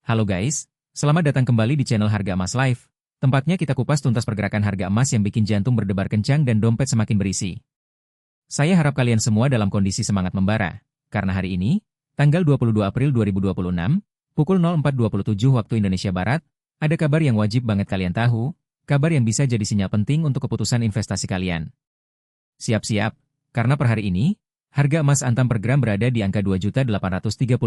Halo guys, selamat datang kembali di channel Harga Emas Live. Tempatnya kita kupas tuntas pergerakan harga emas yang bikin jantung berdebar kencang dan dompet semakin berisi. Saya harap kalian semua dalam kondisi semangat membara, karena hari ini, tanggal 22 April 2026, pukul 04.27 waktu Indonesia Barat, ada kabar yang wajib banget kalian tahu, kabar yang bisa jadi sinyal penting untuk keputusan investasi kalian. Siap-siap, karena per hari ini, harga emas antam per gram berada di angka Rp2.830.000.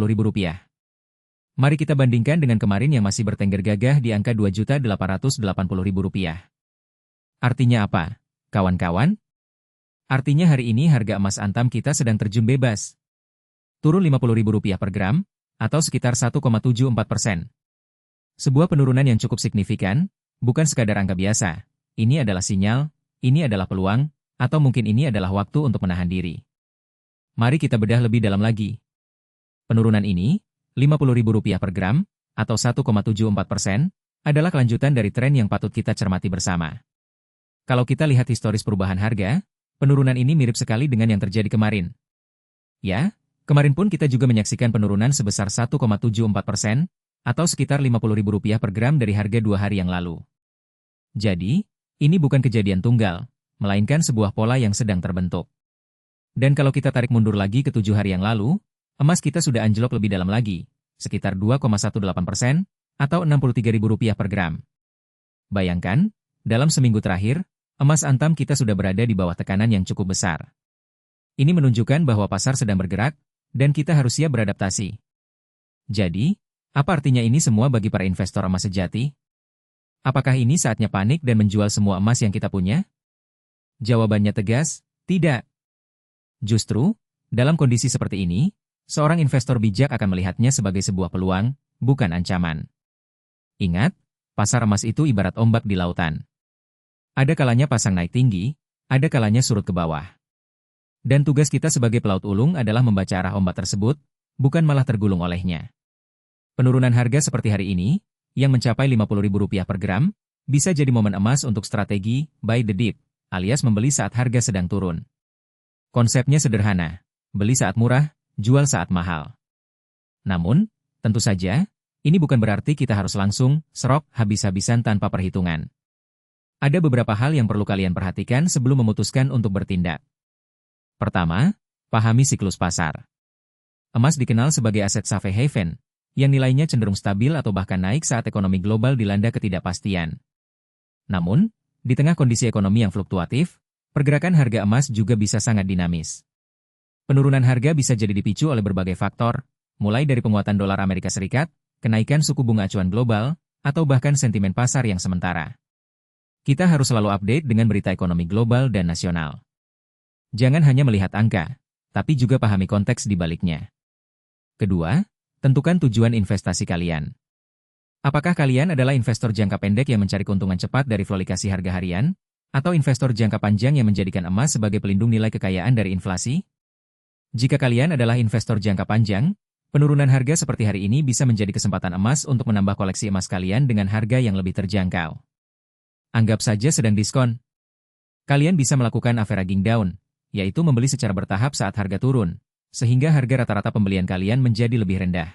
Mari kita bandingkan dengan kemarin yang masih bertengger gagah di angka Rp2.880.000. Artinya apa, kawan-kawan? Artinya hari ini harga emas antam kita sedang terjun bebas. Turun Rp50.000 per gram, atau sekitar 1,74%. Sebuah penurunan yang cukup signifikan, bukan sekadar angka biasa. Ini adalah sinyal, ini adalah peluang, atau mungkin ini adalah waktu untuk menahan diri. Mari kita bedah lebih dalam lagi. Penurunan ini, Rp50.000 per gram, atau 1,74%, adalah kelanjutan dari tren yang patut kita cermati bersama. Kalau kita lihat historis perubahan harga, penurunan ini mirip sekali dengan yang terjadi kemarin. Ya, kemarin pun kita juga menyaksikan penurunan sebesar 1,74%, atau sekitar Rp50.000 per gram dari harga 2 hari yang lalu. Jadi, ini bukan kejadian tunggal, melainkan sebuah pola yang sedang terbentuk. Dan kalau kita tarik mundur lagi ke 7 hari yang lalu, emas kita sudah anjlok lebih dalam lagi, sekitar 2,18%, atau Rp63.000 per gram. Bayangkan, dalam seminggu terakhir, emas antam kita sudah berada di bawah tekanan yang cukup besar. Ini menunjukkan bahwa pasar sedang bergerak, dan kita harus siap beradaptasi. Jadi, apa artinya ini semua bagi para investor emas sejati? Apakah ini saatnya panik dan menjual semua emas yang kita punya? Jawabannya tegas, tidak. Justru, dalam kondisi seperti ini, seorang investor bijak akan melihatnya sebagai sebuah peluang, bukan ancaman. Ingat, pasar emas itu ibarat ombak di lautan. Ada kalanya pasang naik tinggi, ada kalanya surut ke bawah. Dan tugas kita sebagai pelaut ulung adalah membaca arah ombak tersebut, bukan malah tergulung olehnya. Penurunan harga seperti hari ini, yang mencapai Rp50.000 per gram, bisa jadi momen emas untuk strategi buy the dip, alias membeli saat harga sedang turun. Konsepnya sederhana, beli saat murah, jual saat mahal. Namun, tentu saja, ini bukan berarti kita harus langsung serok habis-habisan tanpa perhitungan. Ada beberapa hal yang perlu kalian perhatikan sebelum memutuskan untuk bertindak. Pertama, pahami siklus pasar. Emas dikenal sebagai aset safe haven, yang nilainya cenderung stabil atau bahkan naik saat ekonomi global dilanda ketidakpastian. Namun, di tengah kondisi ekonomi yang fluktuatif, pergerakan harga emas juga bisa sangat dinamis. Penurunan harga bisa jadi dipicu oleh berbagai faktor, mulai dari penguatan dolar Amerika Serikat, kenaikan suku bunga acuan global, atau bahkan sentimen pasar yang sementara. Kita harus selalu update dengan berita ekonomi global dan nasional. Jangan hanya melihat angka, tapi juga pahami konteks di baliknya. Kedua, tentukan tujuan investasi kalian. Apakah kalian adalah investor jangka pendek yang mencari keuntungan cepat dari fluktuasi harga harian, atau investor jangka panjang yang menjadikan emas sebagai pelindung nilai kekayaan dari inflasi? Jika kalian adalah investor jangka panjang, penurunan harga seperti hari ini bisa menjadi kesempatan emas untuk menambah koleksi emas kalian dengan harga yang lebih terjangkau. Anggap saja sedang diskon. Kalian bisa melakukan averaging down, yaitu membeli secara bertahap saat harga turun, sehingga harga rata-rata pembelian kalian menjadi lebih rendah.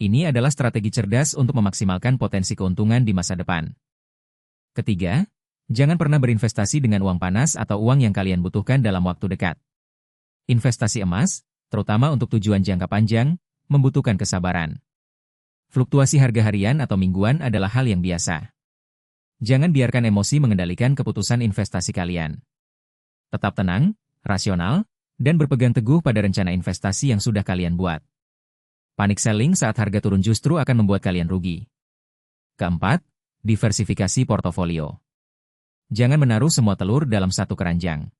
Ini adalah strategi cerdas untuk memaksimalkan potensi keuntungan di masa depan. Ketiga, jangan pernah berinvestasi dengan uang panas atau uang yang kalian butuhkan dalam waktu dekat. Investasi emas, terutama untuk tujuan jangka panjang, membutuhkan kesabaran. Fluktuasi harga harian atau mingguan adalah hal yang biasa. Jangan biarkan emosi mengendalikan keputusan investasi kalian. Tetap tenang, rasional, dan berpegang teguh pada rencana investasi yang sudah kalian buat. Panik selling saat harga turun justru akan membuat kalian rugi. Keempat, diversifikasi portofolio. Jangan menaruh semua telur dalam satu keranjang.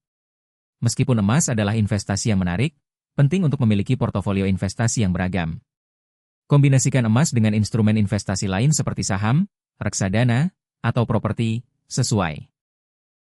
Meskipun emas adalah investasi yang menarik, penting untuk memiliki portofolio investasi yang beragam. Kombinasikan emas dengan instrumen investasi lain seperti saham, reksadana, atau properti, sesuai